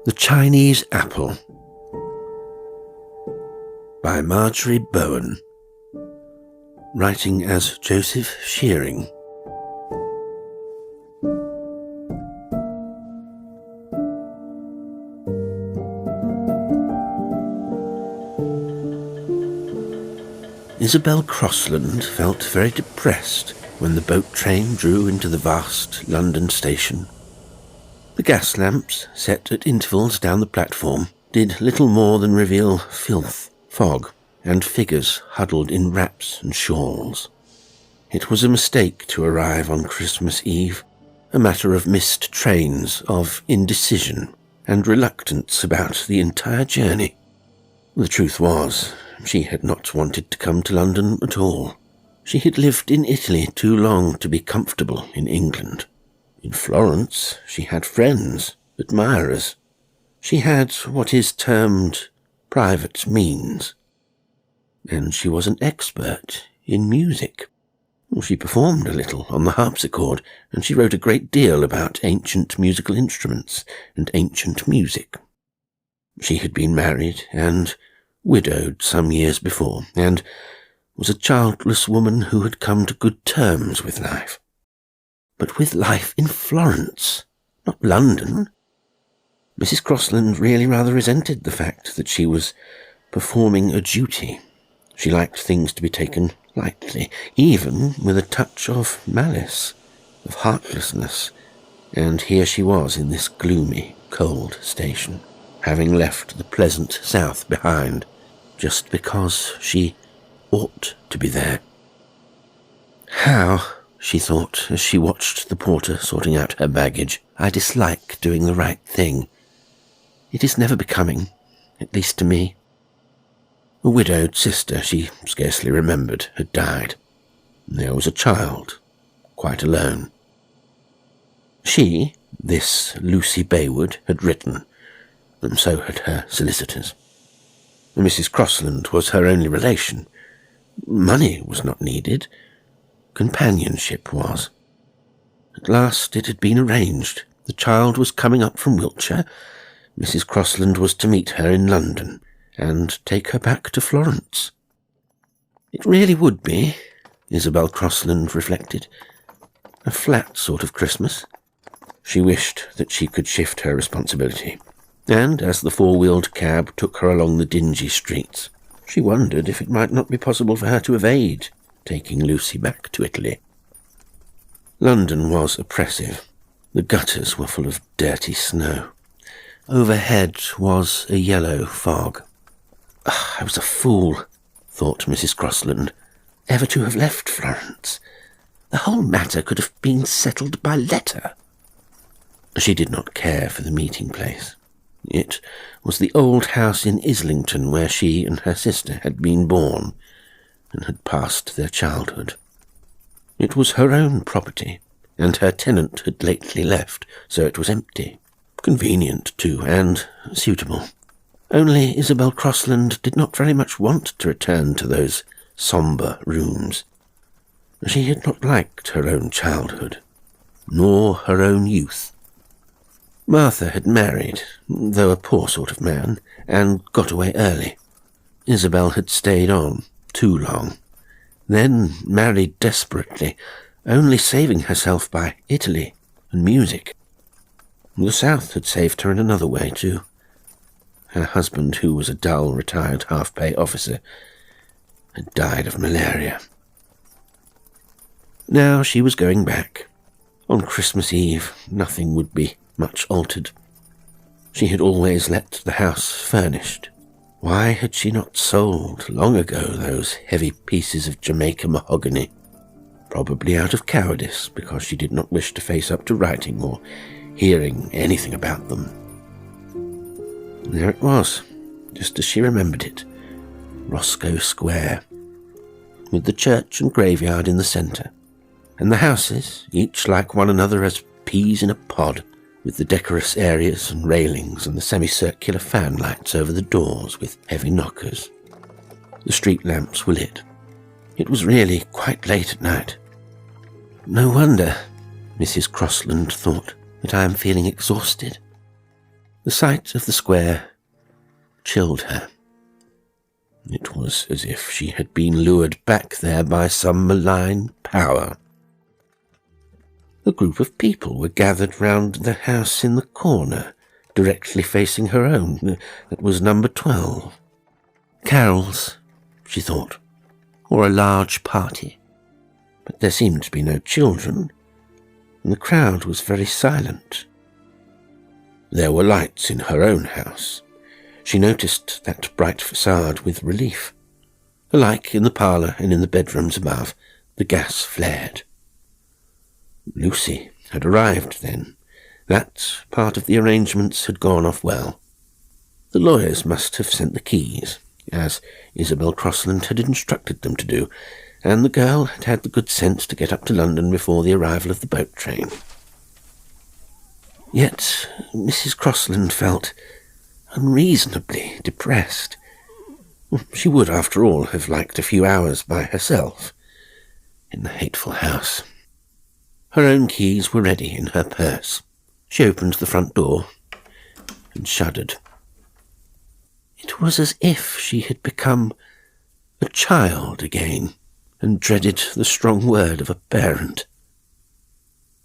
The Chinese Apple by Marjorie Bowen, writing as Joseph Shearing. Isabelle Crosland felt very depressed when the boat train drew into the vast London station. The gas lamps, set at intervals down the platform, did little more than reveal filth, fog, and figures huddled in wraps and shawls. It was a mistake to arrive on Christmas Eve, a matter of missed trains, of indecision, and reluctance about the entire journey. The truth was, she had not wanted to come to London at all. She had lived in Italy too long to be comfortable in England. In Florence, she had friends, admirers. She had what is termed private means. And she was an expert in music. She performed a little on the harpsichord, and she wrote a great deal about ancient musical instruments and ancient music. She had been married and widowed some years before, and was a childless woman who had come to good terms with life. But with life in Florence, not London. Mrs. Crosland really rather resented the fact that she was performing a duty. She liked things to be taken lightly, even with a touch of malice, of heartlessness. And here she was in this gloomy, cold station, having left the pleasant south behind, just because she ought to be there. How, she thought, as she watched the porter sorting out her baggage, I dislike doing the right thing. It is never becoming, at least to me. A widowed sister she scarcely remembered had died. There was a child, quite alone. She, this Lucy Baywood, had written, and so had her solicitors. Mrs. Crosland was her only relation. Money was not needed. Companionship was. At last it had been arranged. The child was coming up from Wiltshire. Mrs. Crosland was to meet her in London and take her back to Florence. It really would be, Isabelle Crosland reflected, a flat sort of Christmas. She wished that she could shift her responsibility, and as the four-wheeled cab took her along the dingy streets, she wondered if it might not be possible for her to evade taking Lucy back to Italy. London was oppressive. The gutters were full of dirty snow. Overhead was a yellow fog. I was a fool, thought Mrs. Crosland, ever to have left Florence. The whole matter could have been settled by letter. She did not care for the meeting place. It was the old house in Islington where she and her sister had been born and had passed their childhood. It was her own property, and her tenant had lately left, so it was empty. Convenient, too, and suitable. Only Isabelle Crosland did not very much want to return to those sombre rooms. She had not liked her own childhood, nor her own youth. Martha had married, though a poor sort of man, and got away early. Isabelle had stayed on too long, then married desperately, only saving herself by Italy and music. The South had saved her in another way, too. Her husband, who was a dull, retired half-pay officer, had died of malaria. Now she was going back. On Christmas Eve, nothing would be much altered. She had always let the house furnished. Why had she not sold long ago those heavy pieces of Jamaica mahogany? Probably out of cowardice, because she did not wish to face up to writing or hearing anything about them. There it was, just as she remembered it, Roscoe Square, with the church and graveyard in the centre, and the houses, each like one another as peas in a pod, with the decorous areas and railings and the semicircular fan lights over the doors with heavy knockers. The street lamps were lit. It was really quite late at night. No wonder, Mrs. Crosland thought, that I am feeling exhausted. The sight of the square chilled her. It was as if she had been lured back there by some malign power. A group of people were gathered round the house in the corner, directly facing her own. That was number 12. Carols, she thought, or a large party. But there seemed to be no children, and the crowd was very silent. There were lights in her own house. She noticed that bright facade with relief. Alike in the parlour and in the bedrooms above, the gas flared. Lucy had arrived then. That part of the arrangements had gone off well. The lawyers must have sent the keys, as Isabelle Crosland had instructed them to do, and the girl had had the good sense to get up to London before the arrival of the boat train. Yet Mrs. Crosland felt unreasonably depressed. She would, after all, have liked a few hours by herself in the hateful house. Her own keys were ready in her purse. She opened the front door and shuddered. It was as if she had become a child again and dreaded the strong word of a parent.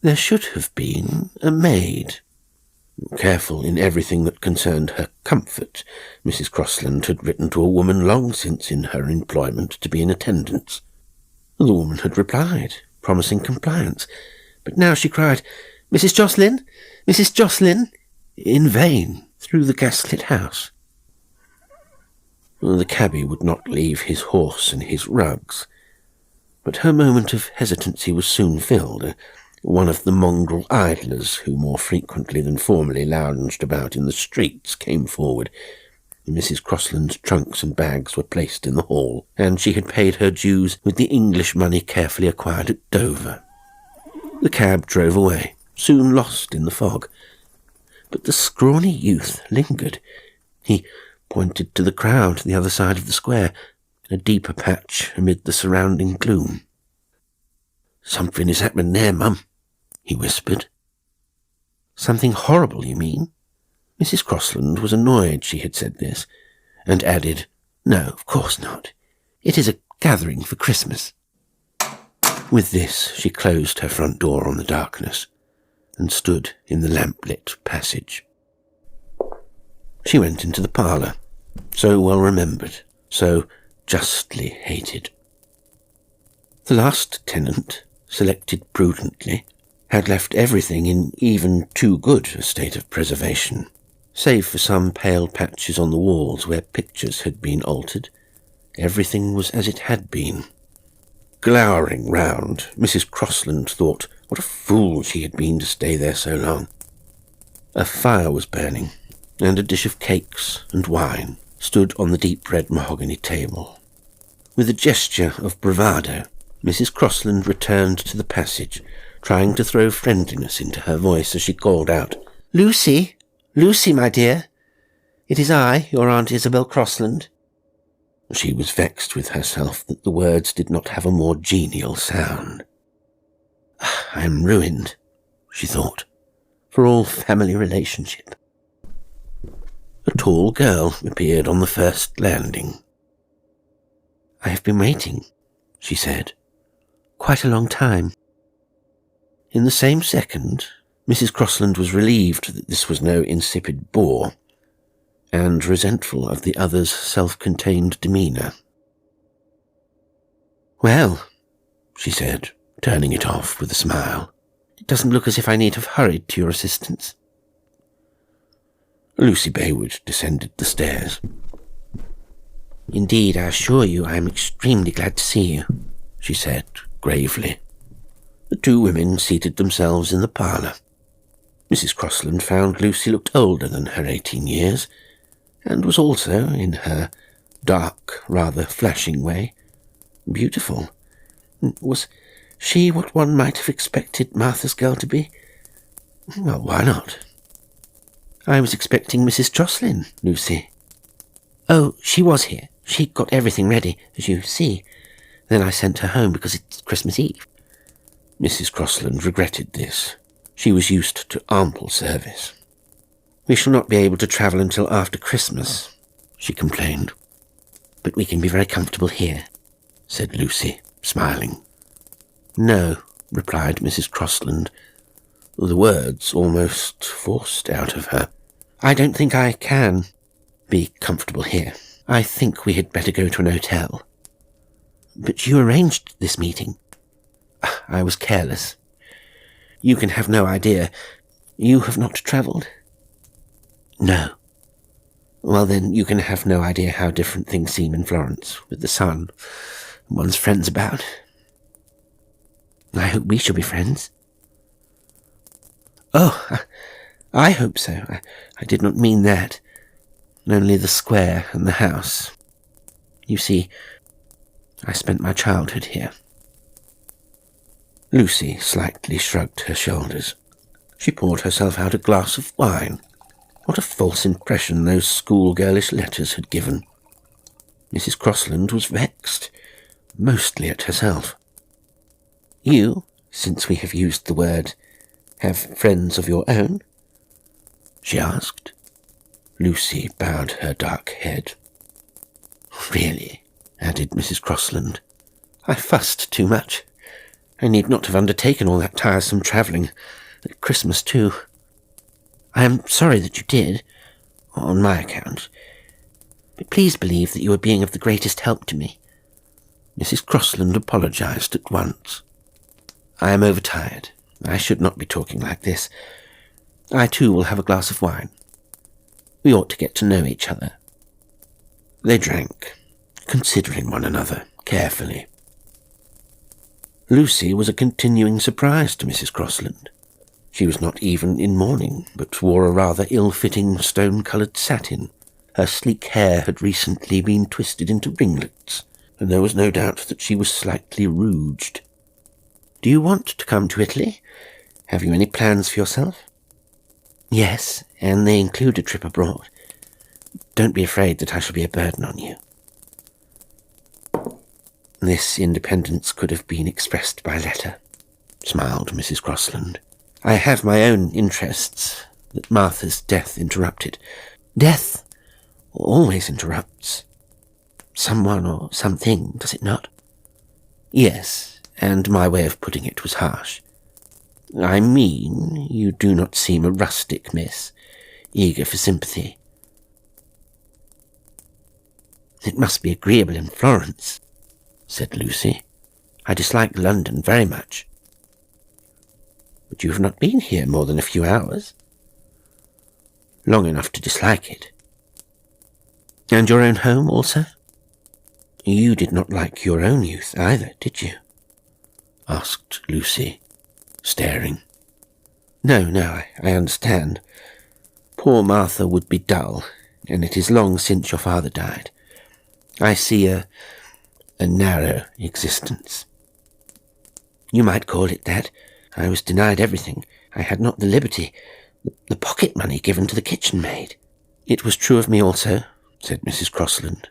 There should have been a maid. Careful in everything that concerned her comfort, Mrs. Crosland had written to a woman long since in her employment to be in attendance. The woman had replied, promising compliance, but now she cried, "Mrs. Jocelyn! Mrs. Jocelyn!" in vain through the gaslit house. The cabby would not leave his horse and his rugs, but her moment of hesitancy was soon filled. One of the mongrel idlers, who more frequently than formerly lounged about in the streets, came forward. Mrs. Crosland's trunks and bags were placed in the hall, and she had paid her dues with the English money carefully acquired at Dover. The cab drove away, soon lost in the fog. But the scrawny youth lingered. He pointed to the crowd the other side of the square, a deeper patch amid the surrounding gloom. "Something is happening there, Mum," he whispered. "Something horrible, you mean?" Mrs. Crosland was annoyed she had said this, and added, "No, of course not. It is a gathering for Christmas." With this, she closed her front door on the darkness and stood in the lamp-lit passage. She went into the parlour, so well remembered, so justly hated. The last tenant, selected prudently, had left everything in even too good a state of preservation, save for some pale patches on the walls where pictures had been altered. Everything was as it had been. Glowering round, Mrs. Crosland thought what a fool she had been to stay there so long. A fire was burning, and a dish of cakes and wine stood on the deep red mahogany table. With a gesture of bravado, Mrs. Crosland returned to the passage, trying to throw friendliness into her voice as she called out, "Lucy! Lucy, my dear! It is I, your Aunt Isabelle Crosland." She was vexed with herself that the words did not have a more genial sound. "I am ruined," she thought, "for all family relationship." A tall girl appeared on the first landing. "I have been waiting," she said, "quite a long time." In the same second, Mrs. Crosland was relieved that this was no insipid bore, and resentful of the other's self-contained demeanour. "Well," she said, turning it off with a smile, "it doesn't look as if I need have hurried to your assistance." Lucy Baywood descended the stairs. "Indeed, I assure you I am extremely glad to see you," she said gravely. The two women seated themselves in the parlour. Mrs. Crosland found Lucy looked older than her 18 years, and was also, in her dark, rather flashing way, beautiful. Was she what one might have expected Martha's girl to be? Well, why not? "I was expecting Mrs. Jocelyn, Lucy." "Oh, she was here. She got everything ready, as you see. Then I sent her home because it's Christmas Eve." Mrs. Crosland regretted this. She was used to ample service. "We shall not be able to travel until after Christmas," she complained. "But we can be very comfortable here," said Lucy, smiling. "No," replied Mrs. Crosland, the words almost forced out of her. "I don't think I can be comfortable here. I think we had better go to an hotel." "But you arranged this meeting." "I was careless. You can have no idea. You have not travelled?" "No." "Well, then, you can have no idea how different things seem in Florence, with the sun and one's friends about." "I hope we shall be friends." "Oh, I hope so. I did not mean that. Only the square and the house. You see, I spent my childhood here." Lucy slightly shrugged her shoulders. She poured herself out a glass of wine. What a false impression those schoolgirlish letters had given. Mrs. Crosland was vexed, mostly at herself. "You, since we have used the word, have friends of your own?" she asked. Lucy bowed her dark head. "Really," added Mrs. Crosland, "I fussed too much. I need not have undertaken all that tiresome travelling, at Christmas too. I am sorry that you did, on my account, but please believe that you are being of the greatest help to me." Mrs. Crosland apologised at once. "I am overtired. I should not be talking like this. I too will have a glass of wine. We ought to get to know each other." They drank, considering one another carefully. Lucy was a continuing surprise to Mrs. Crosland. She was not even in mourning, but wore a rather ill-fitting stone-coloured satin. Her sleek hair had recently been twisted into ringlets, and there was no doubt that she was slightly rouged. "Do you want to come to Italy? Have you any plans for yourself?" "Yes, and they include a trip abroad. Don't be afraid that I shall be a burden on you." "This independence could have been expressed by letter," smiled Mrs. Crosland. "I have my own interests that Martha's death interrupted. Death always interrupts someone or something, does it not?" "Yes, and my way of putting it was harsh. I mean, you do not seem a rustic miss, eager for sympathy." "It must be agreeable in Florence," said Lucy. "I dislike London very much." "But you have not been here more than a few hours." "Long enough to dislike it." "And your own home also? You did not like your own youth either, did you?" asked Lucy, staring. No, I understand. Poor Martha would be dull, and it is long since your father died. I see a narrow existence." "You might call it that. I was denied everything. I had not the liberty, the pocket money given to the kitchen maid." "It was true of me also," said Mrs. Crosland,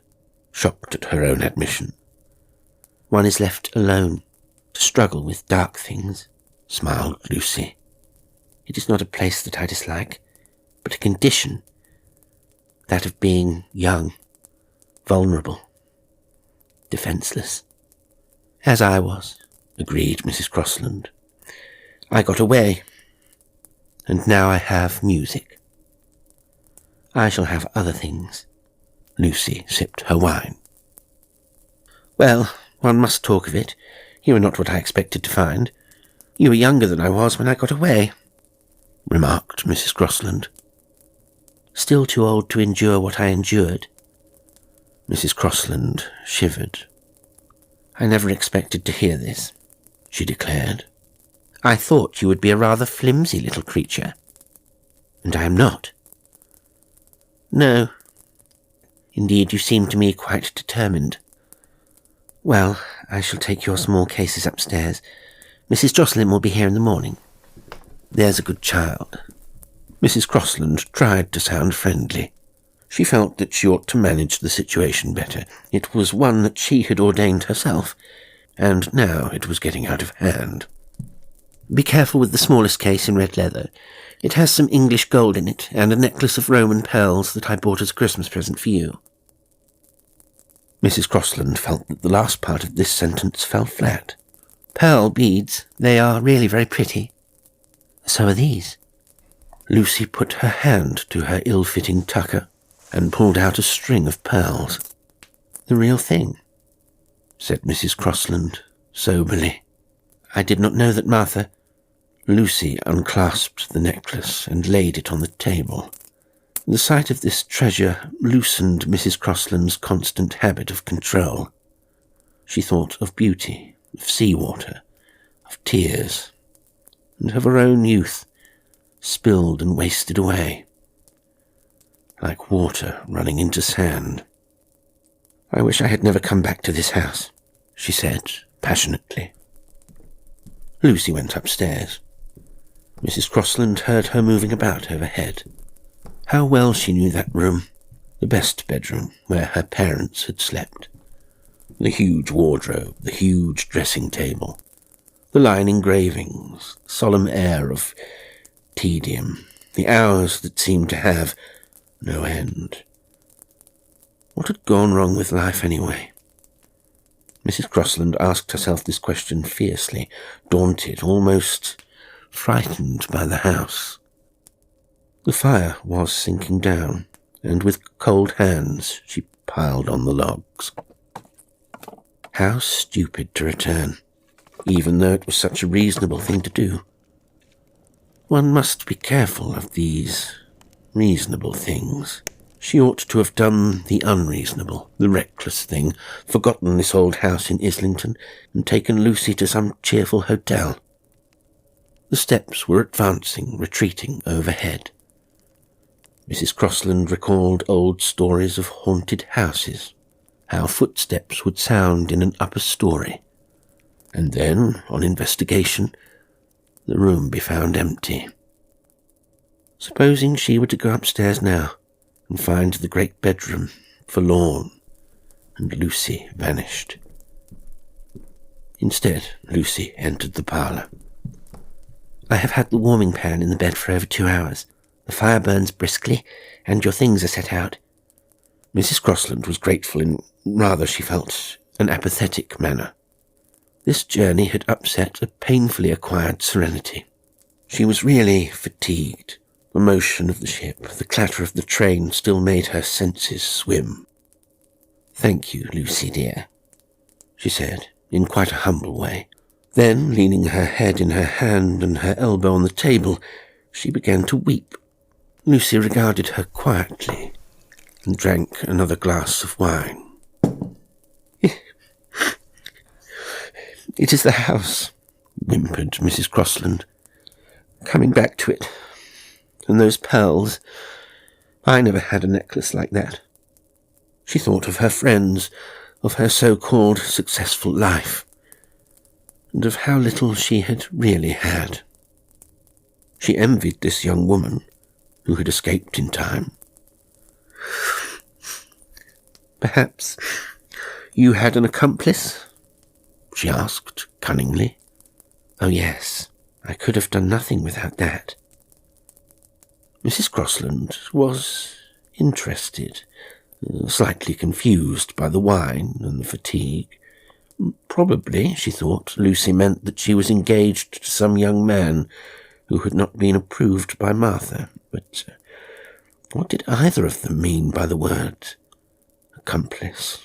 shocked at her own admission. "One is left alone to struggle with dark things," smiled Lucy. "It is not a place that I dislike, but a condition, that of being young, vulnerable, defenceless." "As I was," agreed Mrs. Crosland. "I got away, and now I have music. I shall have other things." Lucy sipped her wine. "Well, one must talk of it. You are not what I expected to find. You were younger than I was when I got away," remarked Mrs. Crosland. "Still too old to endure what I endured." Mrs. Crosland shivered. "I never expected to hear this," she declared. "I thought you would be a rather flimsy little creature. And I am not." "No. Indeed, you seem to me quite determined. Well, I shall take your small cases upstairs. Mrs. Jocelyn will be here in the morning. There's a good child." Mrs. Crosland tried to sound friendly. She felt that she ought to manage the situation better. It was one that she had ordained herself, and now it was getting out of hand. "Be careful with the smallest case in red leather. It has some English gold in it, and a necklace of Roman pearls that I bought as a Christmas present for you." Mrs. Crosland felt that the last part of this sentence fell flat. "Pearl beads, they are really very pretty. So are these." Lucy put her hand to her ill-fitting tucker and pulled out a string of pearls. "The real thing," said Mrs. Crosland soberly. "I did not know that Martha—" Lucy unclasped the necklace and laid it on the table. The sight of this treasure loosened Mrs. Crosland's constant habit of control. She thought of beauty, of seawater, of tears, and of her own youth, spilled and wasted away, like water running into sand. "I wish I had never come back to this house," she said passionately. Lucy went upstairs. Mrs. Crosland heard her moving about overhead. How well she knew that room, the best bedroom where her parents had slept. The huge wardrobe, the huge dressing table, the line engravings, the solemn air of tedium, the hours that seemed to have no end. What had gone wrong with life anyway? Mrs. Crosland asked herself this question fiercely, daunted, almost frightened by the house. The fire was sinking down, and with cold hands she piled on the logs. How stupid to return, even though it was such a reasonable thing to do. One must be careful of these reasonable things. She ought to have done the unreasonable, the reckless thing, forgotten this old house in Islington, and taken Lucy to some cheerful hotel. The steps were advancing, retreating overhead. Mrs. Crosland recalled old stories of haunted houses, how footsteps would sound in an upper story, and then, on investigation, the room be found empty. Supposing she were to go upstairs now and find the great bedroom forlorn, and Lucy vanished. Instead, Lucy entered the parlour. "I have had the warming pan in the bed for over 2 hours. The fire burns briskly, and your things are set out." Mrs. Crosland was grateful in rather, she felt, an apathetic manner. This journey had upset a painfully acquired serenity. She was really fatigued. The motion of the ship, the clatter of the train still made her senses swim. "Thank you, Lucy dear," she said, in quite a humble way. Then, leaning her head in her hand and her elbow on the table, she began to weep. Lucy regarded her quietly and drank another glass of wine. "It is the house," whimpered Mrs. Crosland. "Coming back to it. And those pearls. I never had a necklace like that." She thought of her friends, of her so-called successful life, and of how little she had really had. She envied this young woman who had escaped in time. "Perhaps you had an accomplice?" she asked cunningly. "Oh yes, I could have done nothing without that." Mrs. Crosland was interested, slightly confused by the wine and the fatigue. Probably, she thought, Lucy meant that she was engaged to some young man who had not been approved by Martha. But what did either of them mean by the word accomplice?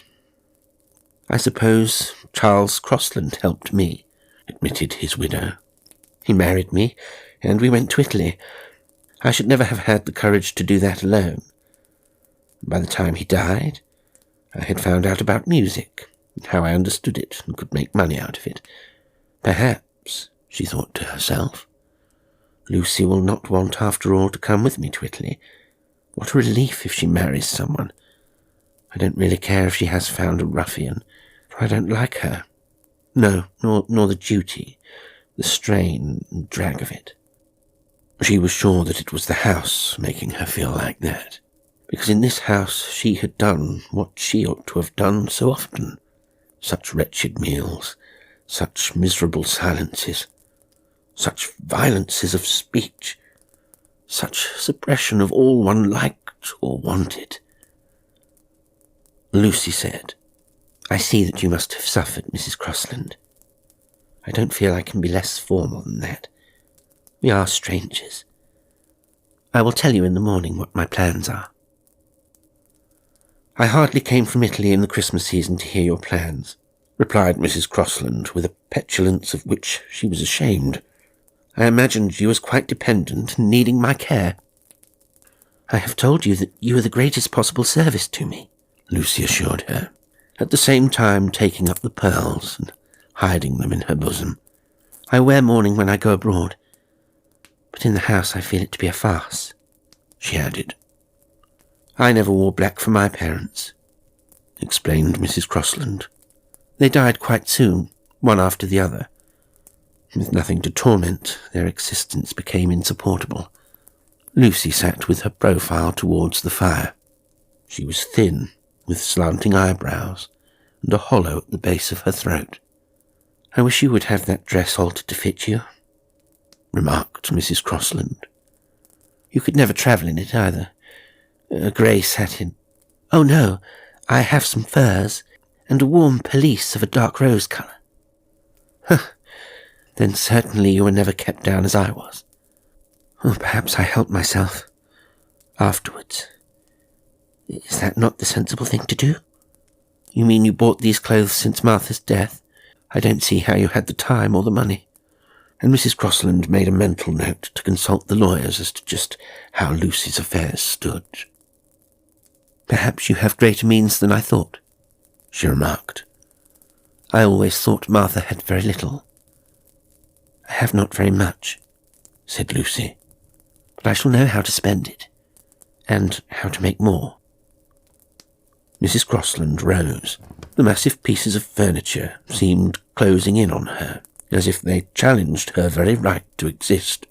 "I suppose Charles Crosland helped me," admitted his widow. "He married me, and we went to Italy. I should never have had the courage to do that alone. By the time he died, I had found out about music, and how I understood it and could make money out of it. Perhaps, she thought to herself, Lucy will not want after all to come with me to Italy. What a relief if she marries someone. I don't really care if she has found a ruffian, for I don't like her. No, nor the duty, the strain and drag of it. She was sure that it was the house making her feel like that, because in this house she had done what she ought to have done so often. Such wretched meals, such miserable silences, such violences of speech, Such suppression of all one liked or wanted. Lucy said, "I see that you must have suffered, Mrs. Crosland. I don't feel I can be less formal than that. We are strangers. I will tell you in the morning what my plans are." "I hardly came from Italy in the Christmas season to hear your plans," replied Mrs. Crosland with a petulance of which she was ashamed. "I imagined you as quite dependent and needing my care." "I have told you that you are the greatest possible service to me," Lucy assured her, at the same time taking up the pearls and hiding them in her bosom. "I wear mourning when I go abroad, but in the house I feel it to be a farce," she added. "I never wore black for my parents," explained Mrs. Crosland. "They died quite soon, one after the other. With nothing to torment, their existence became insupportable." Lucy sat with her profile towards the fire. She was thin, with slanting eyebrows, and a hollow at the base of her throat. "I wish you would have that dress altered to fit you," remarked Mrs. Crosland. "You could never travel in it either. A grey satin. Oh no, I have some furs, and a warm pelisse of a dark rose colour." "Huh, then certainly you were never kept down as I was." "Oh, perhaps I helped myself afterwards. Is that not the sensible thing to do?" "You mean you bought these clothes since Martha's death? I don't see how you had the time or the money." And Mrs. Crosland made a mental note to consult the lawyers as to just how Lucy's affairs stood. "Perhaps you have greater means than I thought," she remarked. "I always thought Martha had very little." "I have not very much," said Lucy, "but I shall know how to spend it, and how to make more." Mrs. Crosland rose. The massive pieces of furniture seemed closing in on her, as if they challenged her very right to exist.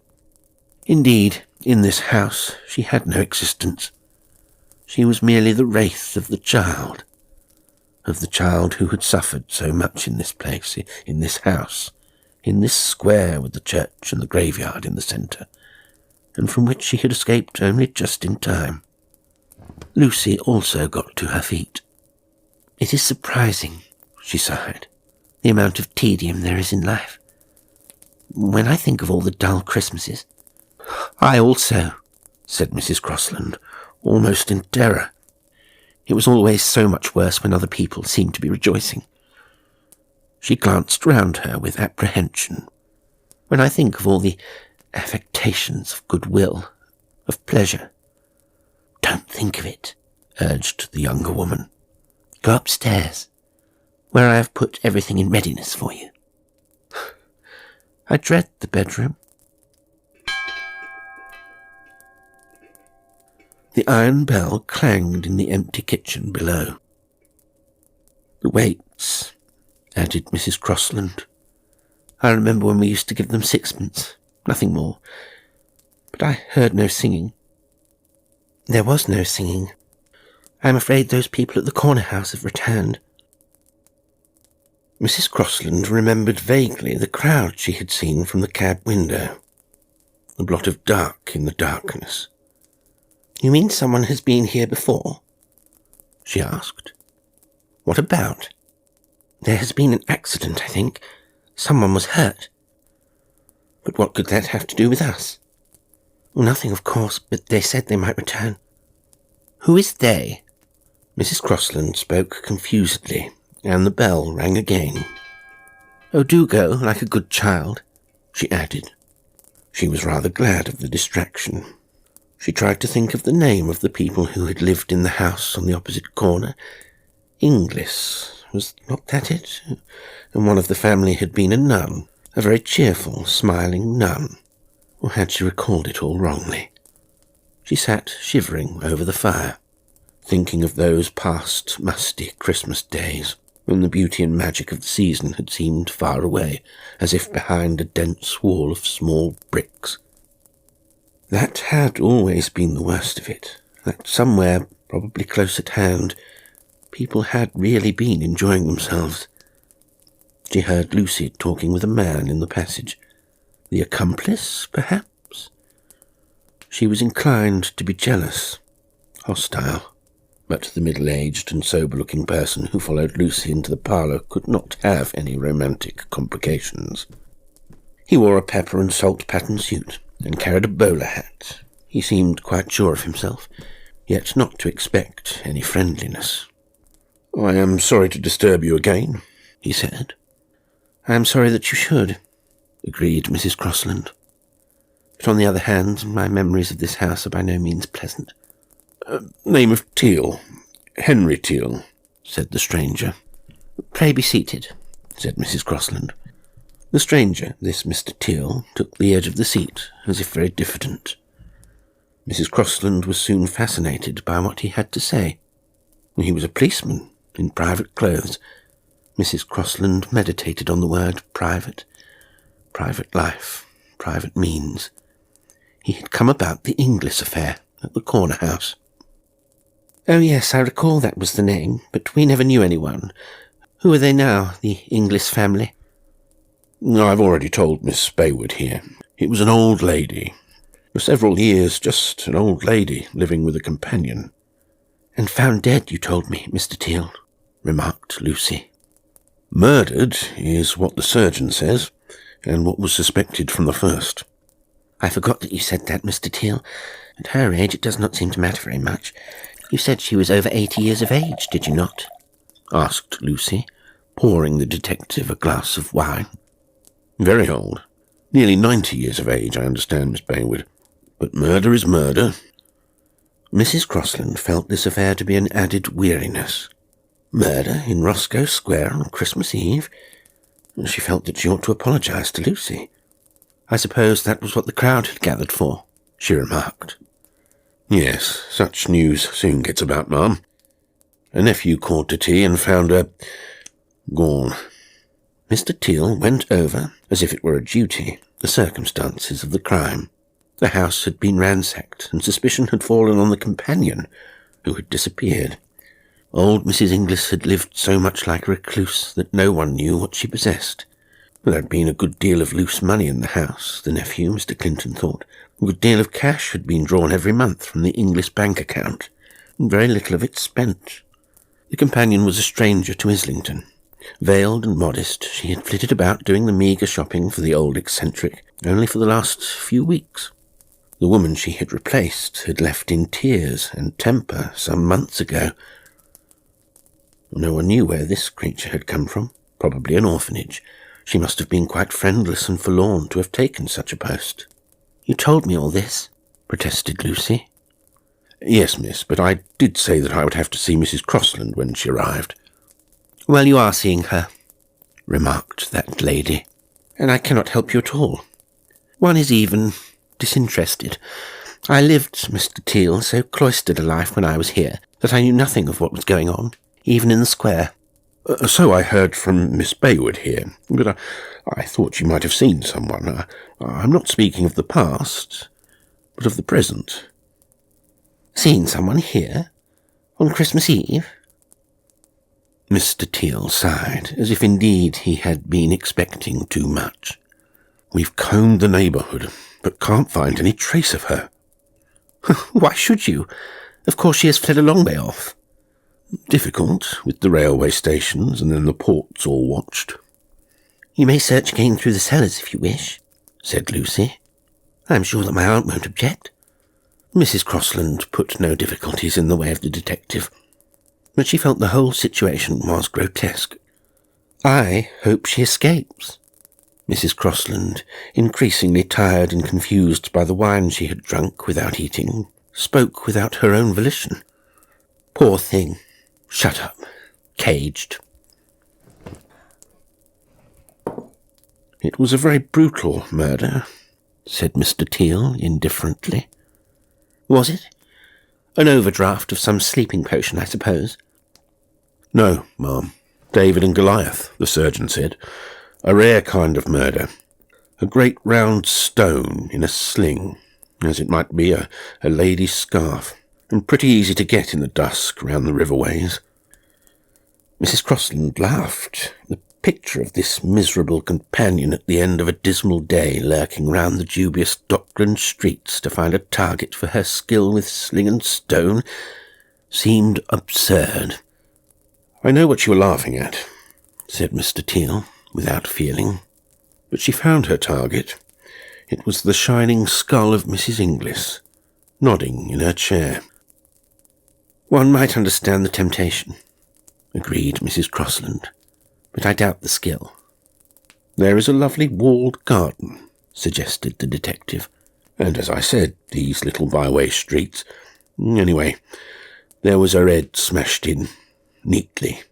Indeed, in this house she had no existence. She was merely the wraith of the child who had suffered so much in this place, in this house, in this square with the church and the graveyard in the centre, and from which she had escaped only just in time. Lucy also got to her feet. "It is surprising," she sighed, "the amount of tedium there is in life. When I think of all the dull Christmases—" "I also," said Mrs. Crosland, almost in terror. "It was always so much worse when other people seemed to be rejoicing." She glanced round her with apprehension. "When I think of all the affectations of goodwill, of pleasure—" "Don't think of it," urged the younger woman. "Go upstairs, where I have put everything in readiness for you." "I dread the bedroom." The iron bell clanged in the empty kitchen below. "The waits," added Mrs. Crosland. "I remember when we used to give them sixpence, nothing more. But I heard no singing." "There was no singing. I am afraid those people at the corner house have returned." Mrs. Crosland remembered vaguely the crowd she had seen from the cab window, the blot of dark in the darkness. "You mean someone has been here before?" she asked. "What about?" "There has been an accident, I think. Someone was hurt." "But what could that have to do with us?" "Nothing, of course, but they said they might return." "Who is they?" Mrs. Crosland spoke confusedly, and the bell rang again. "Oh, do go, like a good child," she added. She was rather glad of the distraction. She tried to think of the name of the people who had lived in the house on the opposite corner. Inglis, was not that it? And one of the family had been a nun, a very cheerful, smiling nun. Or had she recalled it all wrongly? She sat shivering over the fire, thinking of those past musty Christmas days, when the beauty and magic of the season had seemed far away, as if behind a dense wall of small bricks. That had always been the worst of it, that somewhere, probably close at hand, people had really been enjoying themselves. She heard Lucy talking with a man in the passage. The accomplice, perhaps? She was inclined to be jealous, hostile, but the middle-aged and sober-looking person who followed Lucy into the parlour could not have any romantic complications. He wore a pepper and salt pattern suit and carried a bowler hat. He seemed quite sure of himself, yet not to expect any friendliness. "I am sorry to disturb you again," he said. "I am sorry that you should," agreed Mrs. Crosland. "But on the other hand, my memories of this house are by no means pleasant." "Name of Teal. Henry Teal," said the stranger. "Pray be seated," said Mrs. Crosland. The stranger, this Mr. Teal, took the edge of the seat, as if very diffident. Mrs. Crosland was soon fascinated by what he had to say. He was a policeman, in private clothes. Mrs. Crosland meditated on the word private. Private life, private means. He had come about the Inglis affair at the corner house. "Oh yes, I recall that was the name, but we never knew anyone. Who are they now, the Inglis family?" "I've already told Miss Baywood here. It was an old lady. For several years, just an old lady living with a companion." "And found dead, you told me, Mr. Teal," remarked Lucy. "Murdered is what the surgeon says, and what was suspected from the first." "I forgot that you said that, Mr. Teal. At her age, it does not seem to matter very much. You said she was over 80 years of age, did you not?" asked Lucy, pouring the detective a glass of wine. "Very old. Nearly 90 years of age, I understand, Miss Baywood. But murder is murder." Mrs. Crosland felt this affair to be an added weariness. Murder in Roscoe Square on Christmas Eve? She felt that she ought to apologise to Lucy. "I suppose that was what the crowd had gathered for," she remarked. "Yes, such news soon gets about, ma'am. A nephew called to tea and found her gone." Mr. Teal went over, as if it were a duty, the circumstances of the crime. The house had been ransacked, and suspicion had fallen on the companion, who had disappeared. Old Mrs. Inglis had lived so much like a recluse that no one knew what she possessed. There had been a good deal of loose money in the house, the nephew, Mr. Clinton thought. A good deal of cash had been drawn every month from the Inglis bank account, and very little of it spent. The companion was a stranger to Islington. Veiled and modest, she had flitted about doing the meagre shopping for the old eccentric only for the last few weeks. The woman she had replaced had left in tears and temper some months ago. No one knew where this creature had come from. Probably an orphanage. She must have been quite friendless and forlorn to have taken such a post. "You told me all this," protested Lucy. "Yes, miss, but I did say that I would have to see Mrs. Crosland when she arrived." "Well, you are seeing her," remarked that lady, "and I cannot help you at all. One is even disinterested. I lived, Mr. Teal, so cloistered a life when I was here that I knew nothing of what was going on, even in the square." "So I heard from Miss Baywood here, but I thought you might have seen someone. I'm not speaking of the past, but of the present." "Seen someone here? On Christmas Eve?" Mr. Teal sighed, as if indeed he had been expecting too much. "We've combed the neighbourhood, but can't find any trace of her." "Why should you? Of course she has fled a long way off." "Difficult, with the railway stations and then the ports all watched." "You may search again through the cellars if you wish," said Lucy. "I am sure that my aunt won't object." Mrs. Crosland put no difficulties in the way of the detective, but she felt the whole situation was grotesque. "I hope she escapes." Mrs. Crosland, increasingly tired and confused by the wine she had drunk without eating, spoke without her own volition. "Poor thing. Shut up. Caged." "It was a very brutal murder," said Mr. Teal indifferently. "Was it? An overdraft of some sleeping potion, I suppose?" "No, ma'am. David and Goliath, the surgeon said. A rare kind of murder. A great round stone in a sling, as it might be a lady's scarf, and pretty easy to get in the dusk round the riverways." Mrs. Crosland laughed. The picture of this miserable companion at the end of a dismal day lurking round the dubious Dockland streets to find a target for her skill with sling and stone seemed absurd. "I know what you were laughing at," said Mr. Teal, without feeling, but she found her target. It was the shining skull of Mrs. Inglis, nodding in her chair. "One might understand the temptation," agreed Mrs. Crosland, "but I doubt the skill." "There is a lovely walled garden," suggested the detective, "and as I said, these little byway streets. Anyway, there was her head smashed in, neatly.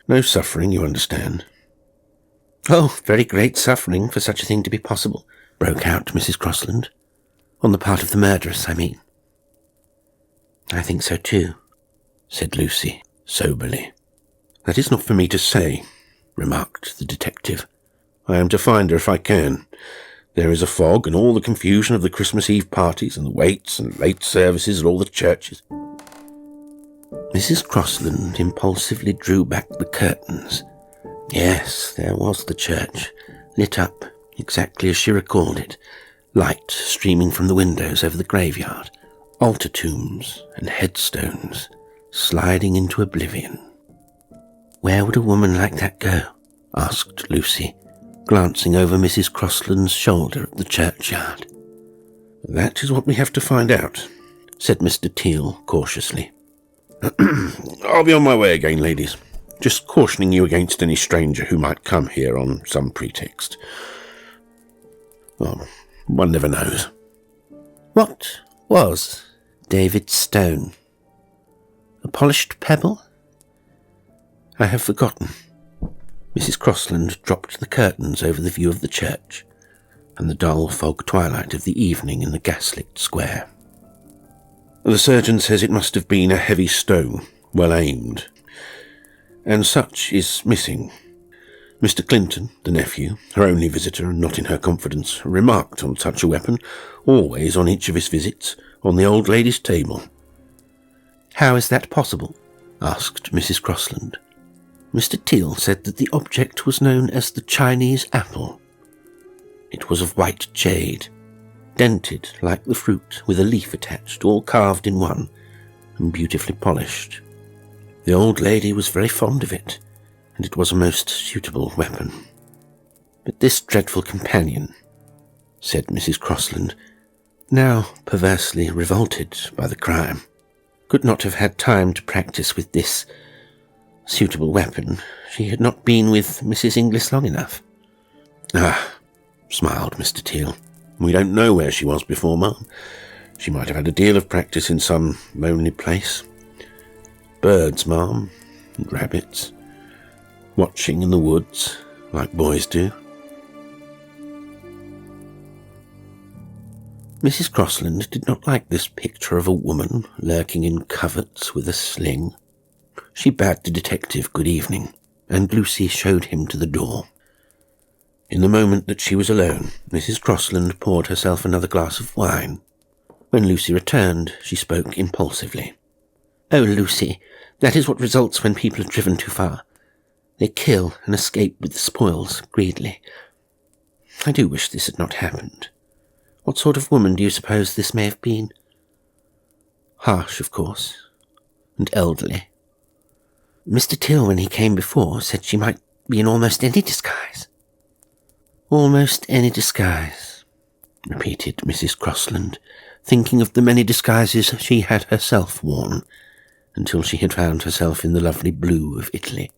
No suffering, you understand." "Oh, very great suffering for such a thing to be possible," broke out Mrs. Crosland. "On the part of the murderess, I mean." "I think so too," said Lucy, soberly. "That is not for me to say," remarked the detective. "I am to find her if I can. There is a fog and all the confusion of the Christmas Eve parties and the waits and late services at all the churches." Mrs. Crosland impulsively drew back the curtains. Yes, there was the church, lit up exactly as she recalled it, light streaming from the windows over the graveyard, altar tombs and headstones sliding into oblivion. "Where would a woman like that go?" asked Lucy, glancing over Mrs. Crosland's shoulder at the churchyard. "That is what we have to find out," said Mr. Teal cautiously. "I'll be on my way again, ladies. Just cautioning you against any stranger who might come here on some pretext. Well, one never knows." "What was David's stone? A polished pebble?" "I have forgotten." Mrs. Crosland dropped the curtains over the view of the church and the dull fog twilight of the evening in the gaslit square. "The surgeon says it must have been a heavy stone, well aimed, and such is missing. Mr. Clinton, the nephew, her only visitor and not in her confidence, remarked on such a weapon, always on each of his visits, on the old lady's table." "How is that possible?" asked Mrs. Crosland. "Mr. Teal said that the object was known as the Chinese apple. It was of white jade, dented like the fruit, with a leaf attached, all carved in one, and beautifully polished. The old lady was very fond of it, and it was a most suitable weapon. But this dreadful companion," said Mrs. Crosland, now perversely revolted by the crime, "could not have had time to practice with this suitable weapon. She had not been with Mrs. Inglis long enough." "Ah," smiled Mr. Teal, "we don't know where she was before, ma'am. She might have had a deal of practice in some lonely place. Birds, ma'am, and rabbits, watching in the woods, like boys do." Mrs. Crosland did not like this picture of a woman lurking in coverts with a sling. She bade the detective good evening, and Lucy showed him to the door. In the moment that she was alone, Mrs. Crosland poured herself another glass of wine. When Lucy returned, she spoke impulsively. "Oh, Lucy, that is what results when people are driven too far. They kill and escape with the spoils greedily. I do wish this had not happened. What sort of woman do you suppose this may have been?" "Harsh, of course, and elderly. Mr. Till, when he came before, said she might be in almost any disguise." "Almost any disguise," repeated Mrs. Crosland, thinking of the many disguises she had herself worn, until she had found herself in the lovely blue of Italy,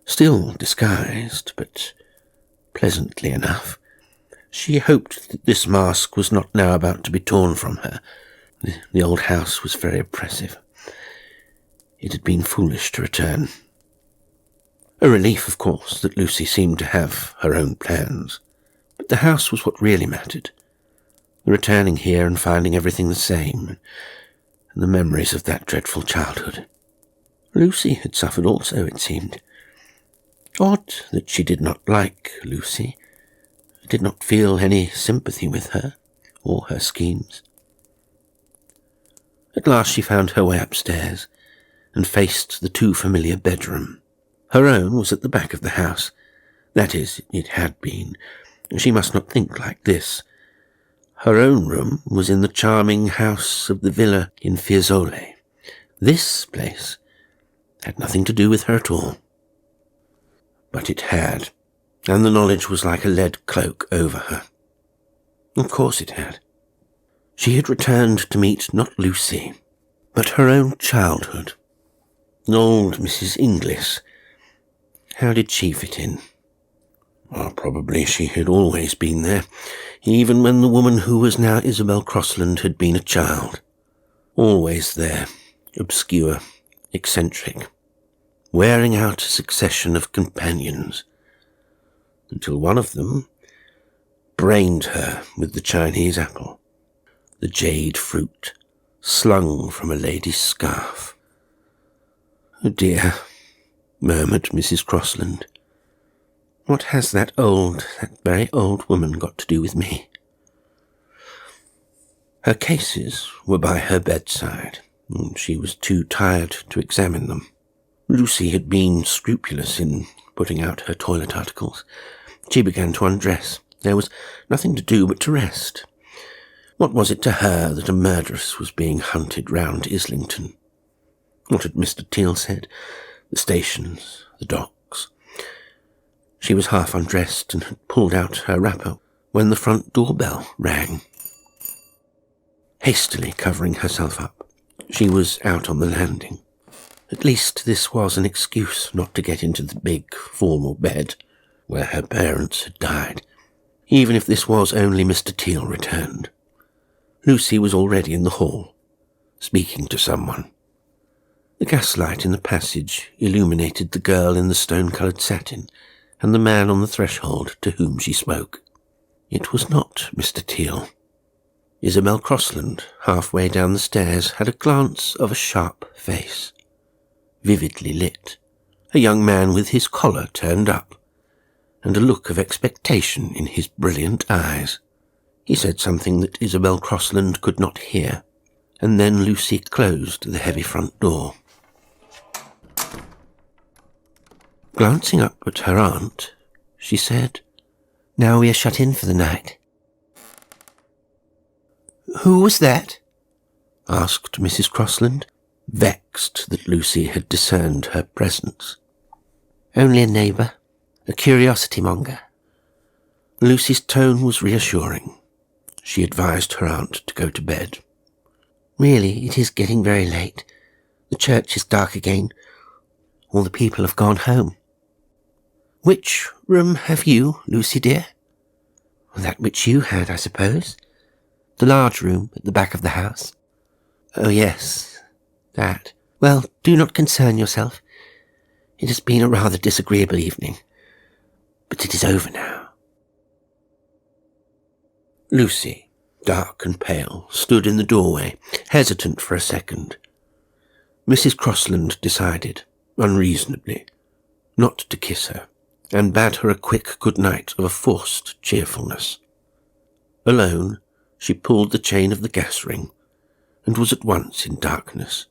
still disguised, but pleasantly enough. She hoped that this mask was not now about to be torn from her. The old house was very oppressive. It had been foolish to return. A relief, of course, that Lucy seemed to have her own plans, but the house was what really mattered. The returning here and finding everything the same, and the memories of that dreadful childhood. Lucy had suffered also, it seemed. Odd that she did not like Lucy, did not feel any sympathy with her or her schemes. At last she found her way upstairs and faced the too familiar bedroom. Her own was at the back of the house, That is, it had been. She must not think like this. Her own room was in the charming house of the villa in Fiesole. This place had nothing to do with her at all. But it had, and the knowledge was like a lead cloak over her. Of course it had. She had returned to meet not Lucy, but her own childhood. Old Mrs. Inglis. How did she fit in? Well, probably she had always been there, even when the woman who was now Isabelle Crosland had been a child. Always there, obscure, eccentric, wearing out a succession of companions, until one of them brained her with the Chinese apple, the jade fruit slung from a lady's scarf. "Oh dear," murmured Mrs. Crosland. "What has that very old woman got to do with me?" Her cases were by her bedside, and she was too tired to examine them. Lucy had been scrupulous in putting out her toilet articles. She began to undress. There was nothing to do but to rest. What was it to her that a murderess was being hunted round Islington? What had Mr. Teal said? The stations, the docks. She was half undressed and had pulled out her wrapper when the front doorbell rang. Hastily covering herself up, she was out on the landing. At least this was an excuse not to get into the big, formal bed where her parents had died, even if this was only Mr. Teal returned. Lucy was already in the hall, speaking to someone. The gaslight in the passage illuminated the girl in the stone-coloured satin and the man on the threshold to whom she spoke. It was not Mr. Teal. Isabelle Crosland, halfway down the stairs, had a glance of a sharp face, vividly lit, a young man with his collar turned up, and a look of expectation in his brilliant eyes. He said something that Isabelle Crosland could not hear, and then Lucy closed the heavy front door. Glancing up at her aunt, she said, "Now we are shut in for the night." "Who was that?" asked Mrs. Crosland, vexed that Lucy had discerned her presence. "Only a neighbour, a curiosity-monger." Lucy's tone was reassuring. She advised her aunt to go to bed. "Really, it is getting very late. The church is dark again. All the people have gone home." "Which room have you, Lucy dear?" "That which you had, I suppose. The large room at the back of the house." "Oh, yes, that. Well, do not concern yourself. It has been a rather disagreeable evening, but it is over now." Lucy, dark and pale, stood in the doorway, hesitant for a second. Mrs. Crosland decided, unreasonably, not to kiss her, and bade her a quick good night of a forced cheerfulness. Alone, she pulled the chain of the gas ring, and was at once in darkness.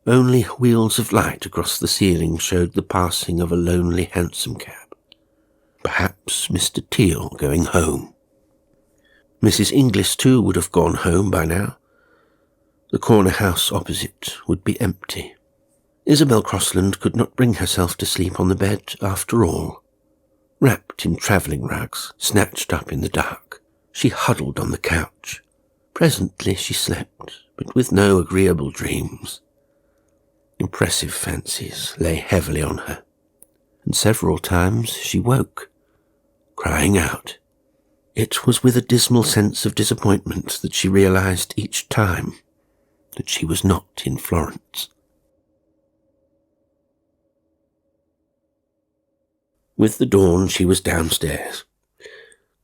Only wheels of light across the ceiling showed the passing of a lonely hansom cab. Perhaps Mr. Teal going home. Mrs. Inglis, too, would have gone home by now. The corner house opposite would be empty. Isabelle Crosland could not bring herself to sleep on the bed after all. Wrapped in travelling rugs, snatched up in the dark, she huddled on the couch. Presently she slept, but with no agreeable dreams. Impressive fancies lay heavily on her, and several times she woke, crying out. It was with a dismal sense of disappointment that she realized each time that she was not in Florence. With the dawn she was downstairs.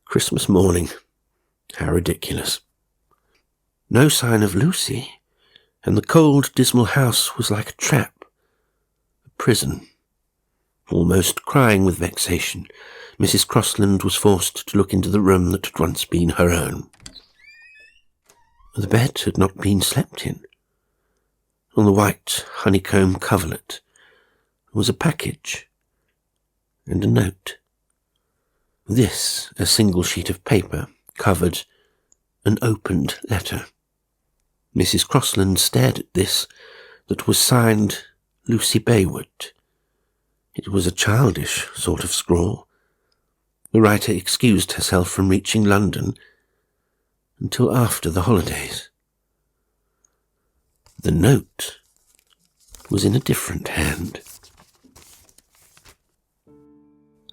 Christmas morning. How ridiculous. No sign of Lucy, and the cold, dismal house was like a trap, a prison. Almost crying with vexation, Mrs. Crosland was forced to look into the room that had once been her own. The bed had not been slept in. On the white honeycomb coverlet was a package, and a note. This, a single sheet of paper, covered an opened letter. Mrs. Crosland stared at this, that was signed Lucy Baywood. It was a childish sort of scrawl. The writer excused herself from reaching London until after the holidays. The note was in a different hand.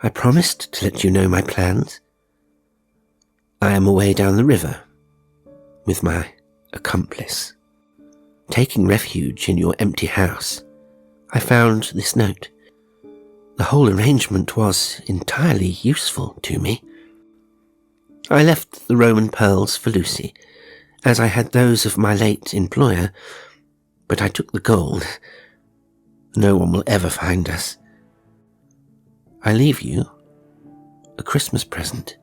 I promised to let you know my plans. I am away down the river with my accomplice. Taking refuge in your empty house, I found this note. The whole arrangement was entirely useful to me. I left the Roman pearls for Lucy, as I had those of my late employer, but I took the gold. No one will ever find us. I leave you a Christmas present.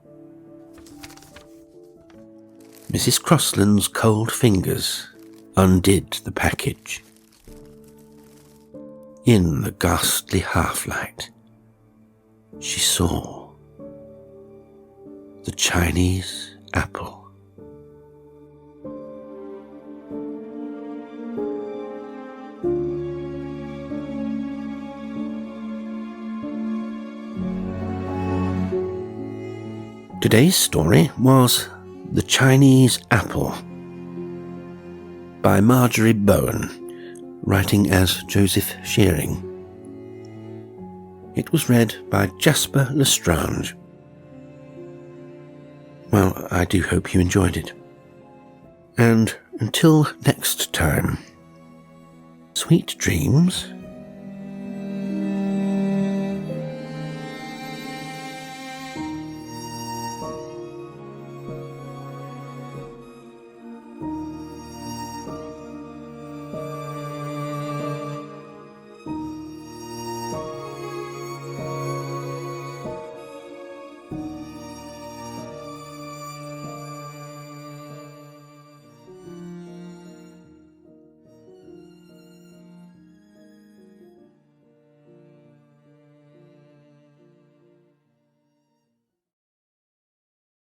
Mrs. Crosland's cold fingers undid the package. In the ghastly half-light, she saw the Chinese apple. Today's story was The Chinese Apple by Marjorie Bowen, writing as Joseph Shearing. It was read by Jasper L'Estrange. Well, I do hope you enjoyed it. And until next time, sweet dreams